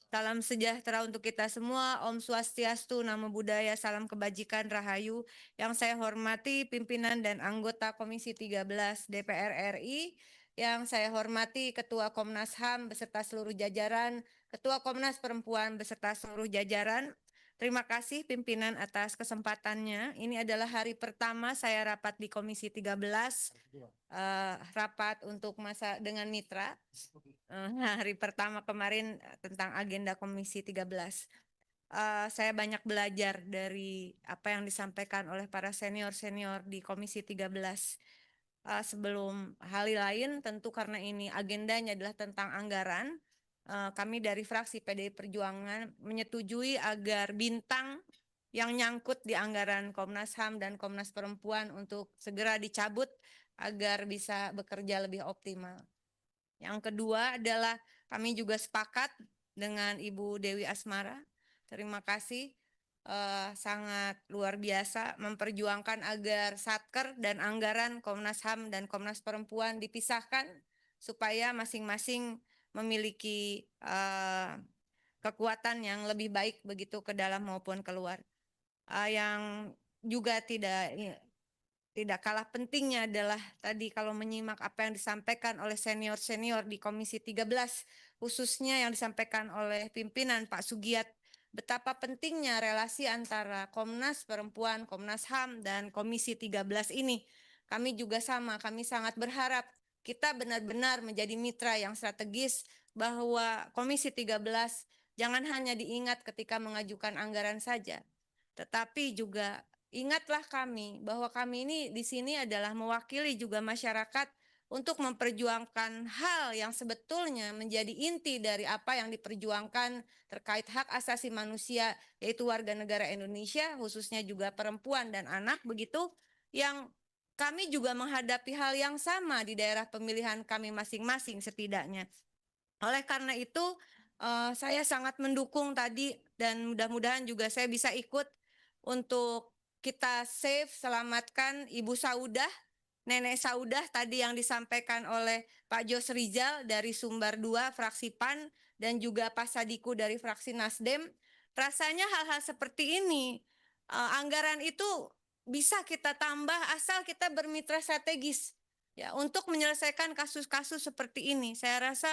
Salam sejahtera untuk kita semua. Om Swastiastu, Namo Buddhaya, salam kebajikan, Rahayu. Yang saya hormati pimpinan dan anggota Komisi 13 DPR RI, yang saya hormati Ketua Komnas HAM beserta seluruh jajaran, Ketua Komnas Perempuan beserta seluruh jajaran. Terima kasih pimpinan atas kesempatannya. Ini adalah hari pertama saya rapat di Komisi 13, rapat untuk masa dengan mitra. Hari pertama kemarin tentang agenda Komisi 13. Saya banyak belajar dari apa yang disampaikan oleh para senior-senior di Komisi 13. Sebelum hal lain, tentu karena ini agendanya adalah tentang anggaran, kami dari fraksi PDI Perjuangan menyetujui agar bintang yang nyangkut di anggaran Komnas HAM dan Komnas Perempuan untuk segera dicabut agar bisa bekerja lebih optimal. Yang kedua adalah kami juga sepakat dengan Ibu Dewi Asmara. Terima kasih, sangat luar biasa memperjuangkan agar Satker dan anggaran Komnas HAM dan Komnas Perempuan dipisahkan supaya masing-masing memiliki kekuatan yang lebih baik begitu ke dalam maupun keluar. Yang juga tidak kalah pentingnya adalah tadi kalau menyimak apa yang disampaikan oleh senior-senior di Komisi 13, khususnya yang disampaikan oleh pimpinan Pak Sugiat, betapa pentingnya relasi antara Komnas Perempuan, Komnas HAM, dan Komisi 13 ini. Kami juga sama, kami sangat berharap kita benar-benar menjadi mitra yang strategis bahwa Komisi 13 jangan hanya diingat ketika mengajukan anggaran saja, tetapi juga ingatlah kami bahwa kami ini di sini adalah mewakili juga masyarakat untuk memperjuangkan hal yang sebetulnya menjadi inti dari apa yang diperjuangkan terkait hak asasi manusia, yaitu warga negara Indonesia, khususnya juga perempuan dan anak, begitu, yang kami juga menghadapi hal yang sama di daerah pemilihan kami masing-masing setidaknya. Oleh karena itu, saya sangat mendukung tadi dan mudah-mudahan juga saya bisa ikut untuk kita save, selamatkan Ibu Saudah, Nenek Saudah tadi yang disampaikan oleh Pak Jos Rizal dari Sumbar 2 fraksi PAN dan juga Pak Sadiku dari fraksi Nasdem. Rasanya hal-hal seperti ini, anggaran itu bisa kita tambah asal kita bermitra strategis ya untuk menyelesaikan kasus-kasus seperti ini. Saya rasa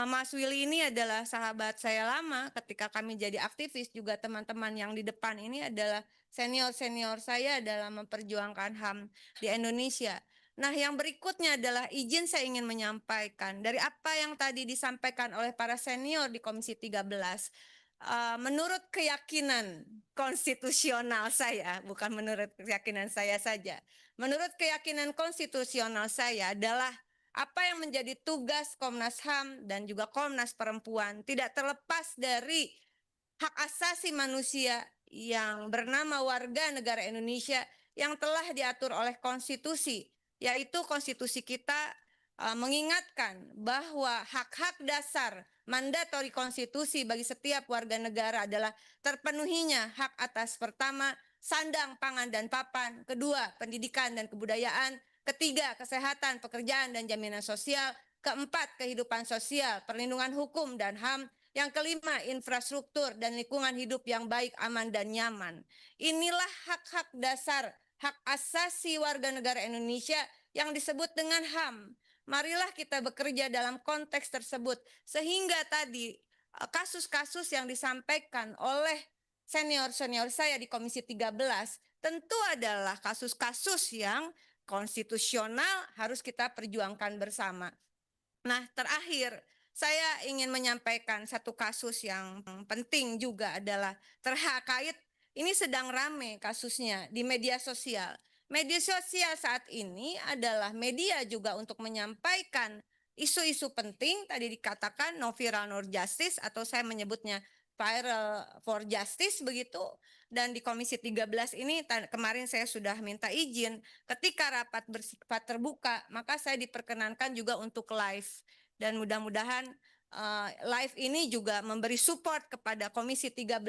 Mas Willy ini adalah sahabat saya lama ketika kami jadi aktivis, juga teman-teman yang di depan ini adalah senior-senior saya dalam memperjuangkan HAM di Indonesia. Nah, yang berikutnya adalah izin saya ingin menyampaikan dari apa yang tadi disampaikan oleh para senior di Komisi 13. Menurut keyakinan konstitusional saya, bukan menurut keyakinan saya saja. Menurut keyakinan konstitusional saya adalah apa yang menjadi tugas Komnas HAM dan juga Komnas Perempuan tidak terlepas dari hak asasi manusia yang bernama warga negara Indonesia yang telah diatur oleh konstitusi, yaitu konstitusi kita mengingatkan bahwa hak-hak dasar mandatori konstitusi bagi setiap warga negara adalah terpenuhinya hak atas pertama, sandang, pangan, dan papan, kedua, pendidikan dan kebudayaan, ketiga, kesehatan, pekerjaan, dan jaminan sosial, keempat, kehidupan sosial, perlindungan hukum dan HAM, yang kelima, infrastruktur dan lingkungan hidup yang baik, aman, dan nyaman. Inilah hak-hak dasar, hak asasi warga negara Indonesia yang disebut dengan HAM. Marilah kita bekerja dalam konteks tersebut, sehingga tadi kasus-kasus yang disampaikan oleh senior-senior saya di Komisi 13 tentu adalah kasus-kasus yang konstitusional harus kita perjuangkan bersama. Nah, terakhir, saya ingin menyampaikan satu kasus yang penting juga adalah terkait ini sedang rame kasusnya di media sosial. Media sosial saat ini adalah media juga untuk menyampaikan isu-isu penting, tadi dikatakan no viral no justice atau saya menyebutnya viral for justice begitu. Dan di Komisi 13 ini kemarin saya sudah minta izin ketika rapat bersifat terbuka, maka saya diperkenankan juga untuk live. Dan mudah-mudahan live ini juga memberi support kepada Komisi 13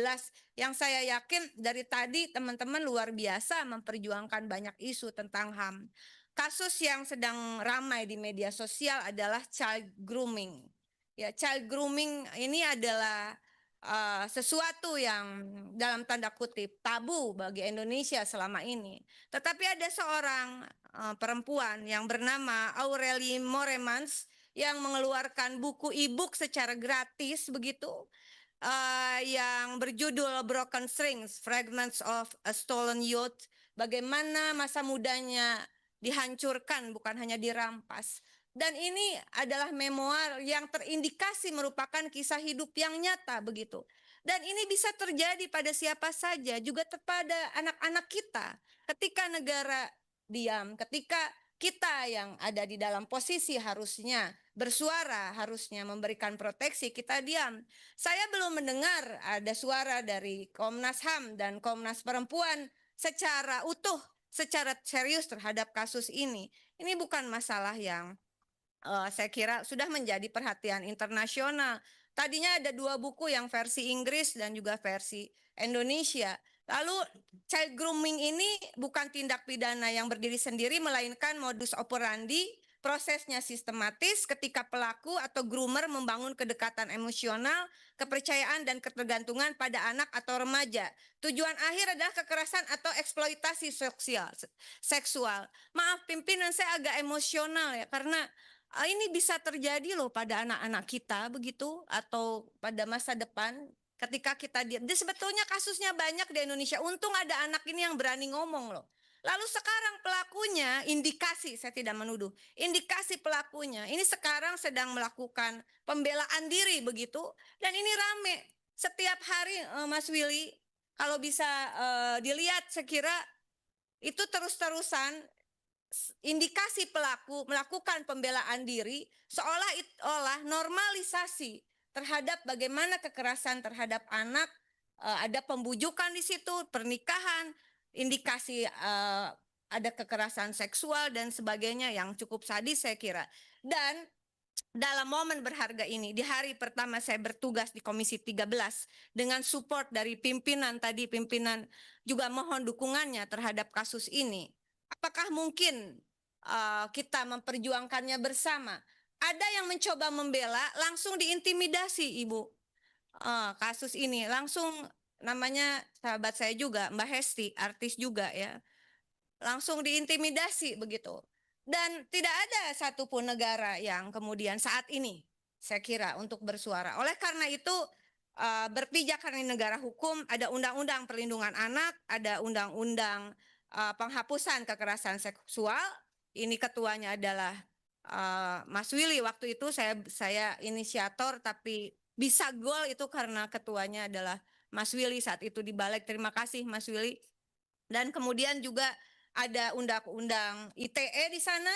yang saya yakin dari tadi teman-teman luar biasa memperjuangkan banyak isu tentang HAM. Kasus yang sedang ramai di media sosial adalah child grooming. Ya, child grooming ini adalah sesuatu yang dalam tanda kutip tabu bagi Indonesia selama ini. Tetapi ada seorang perempuan yang bernama Aurelie Moremans yang mengeluarkan buku e-book secara gratis begitu, yang berjudul Broken Strings, Fragments of a Stolen Youth, bagaimana masa mudanya dihancurkan bukan hanya dirampas. Dan ini adalah memoir yang terindikasi merupakan kisah hidup yang nyata begitu. Dan ini bisa terjadi pada siapa saja, juga kepada anak-anak kita. Ketika negara diam, ketika kita yang ada di dalam posisi harusnya bersuara, harusnya memberikan proteksi, kita diam. Saya belum mendengar ada suara dari Komnas HAM dan Komnas Perempuan secara utuh, secara serius terhadap kasus ini. Ini bukan masalah yang saya kira sudah menjadi perhatian internasional. Tadinya ada 2 buku yang versi Inggris dan juga versi Indonesia. Lalu child grooming ini bukan tindak pidana yang berdiri sendiri, melainkan modus operandi, prosesnya sistematis ketika pelaku atau groomer membangun kedekatan emosional, kepercayaan dan ketergantungan pada anak atau remaja. Tujuan akhir adalah kekerasan atau eksploitasi seksual. Maaf pimpinan, saya agak emosional ya, karena ini bisa terjadi loh pada anak-anak kita begitu, atau pada masa depan ketika kita diam. Jadi sebetulnya kasusnya banyak di Indonesia. Untung ada anak ini yang berani ngomong loh. Lalu sekarang pelakunya, indikasi, saya tidak menuduh, indikasi pelakunya ini sekarang sedang melakukan pembelaan diri begitu, dan ini rame setiap hari. Mas Willy, kalau bisa dilihat, sekira itu terus-terusan indikasi pelaku melakukan pembelaan diri, seolah-olah normalisasi terhadap bagaimana kekerasan terhadap anak, ada pembujukan di situ, pernikahan, indikasi ada kekerasan seksual dan sebagainya yang cukup sadis saya kira. Dan dalam momen berharga ini, di hari pertama saya bertugas di Komisi 13, dengan support dari pimpinan tadi, pimpinan juga mohon dukungannya terhadap kasus ini. Apakah mungkin kita memperjuangkannya bersama? Ada yang mencoba membela, langsung diintimidasi Ibu. Kasus ini langsung, namanya sahabat saya juga, Mbak Hesti, artis juga ya, langsung diintimidasi begitu. Dan tidak ada satupun negara yang kemudian saat ini saya kira untuk bersuara. Oleh karena itu berpijak karena negara hukum, ada undang-undang perlindungan anak, ada undang-undang penghapusan kekerasan seksual. Ini ketuanya adalah Mas Willy. Waktu itu saya inisiator, tapi bisa gol itu karena ketuanya adalah Mas Willy saat itu di balik. Terima kasih Mas Willy. Dan kemudian juga ada undang-undang ITE di sana,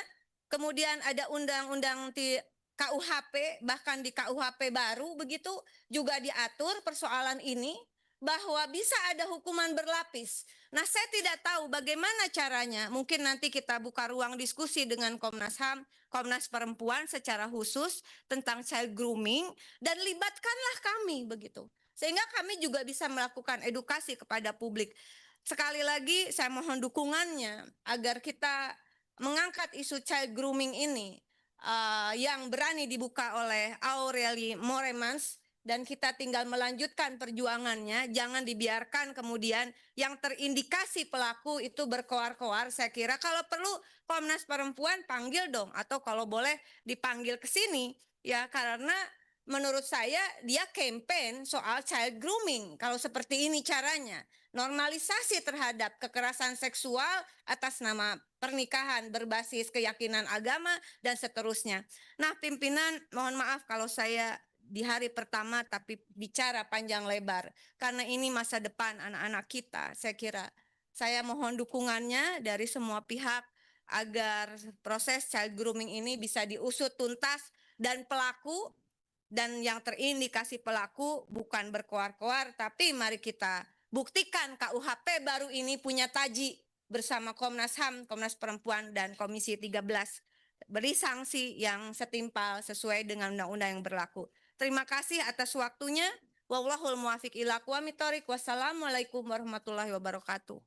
kemudian ada undang-undang di KUHP, bahkan di KUHP baru begitu juga diatur persoalan ini, bahwa bisa ada hukuman berlapis. Nah, saya tidak tahu bagaimana caranya. Mungkin nanti kita buka ruang diskusi dengan Komnas HAM, Komnas Perempuan secara khusus tentang child grooming, dan libatkanlah kami begitu. Sehingga kami juga bisa melakukan edukasi kepada publik. Sekali lagi saya mohon dukungannya agar kita mengangkat isu child grooming ini yang berani dibuka oleh Aurelie Moremans, dan kita tinggal melanjutkan perjuangannya. Jangan dibiarkan kemudian yang terindikasi pelaku itu berkoar-koar. Saya kira kalau perlu Komnas Perempuan panggil dong, atau kalau boleh dipanggil ke sini ya, karena menurut saya dia campaign soal child grooming. Kalau seperti ini caranya, normalisasi terhadap kekerasan seksual atas nama pernikahan berbasis keyakinan agama dan seterusnya. Nah, pimpinan, mohon maaf kalau saya di hari pertama tapi bicara panjang lebar, karena ini masa depan anak-anak kita. Saya kira saya mohon dukungannya dari semua pihak agar proses child grooming ini bisa diusut tuntas, dan pelaku dan yang terindikasi pelaku bukan berkoar-koar, tapi mari kita buktikan KUHP baru ini punya taji bersama Komnas HAM, Komnas Perempuan, dan Komisi 13. Beri sanksi yang setimpal sesuai dengan undang-undang yang berlaku. Terima kasih atas waktunya. Wallahul muwaffiq ila aqwamit thoriq. Wassalamualaikum warahmatullahi wabarakatuh.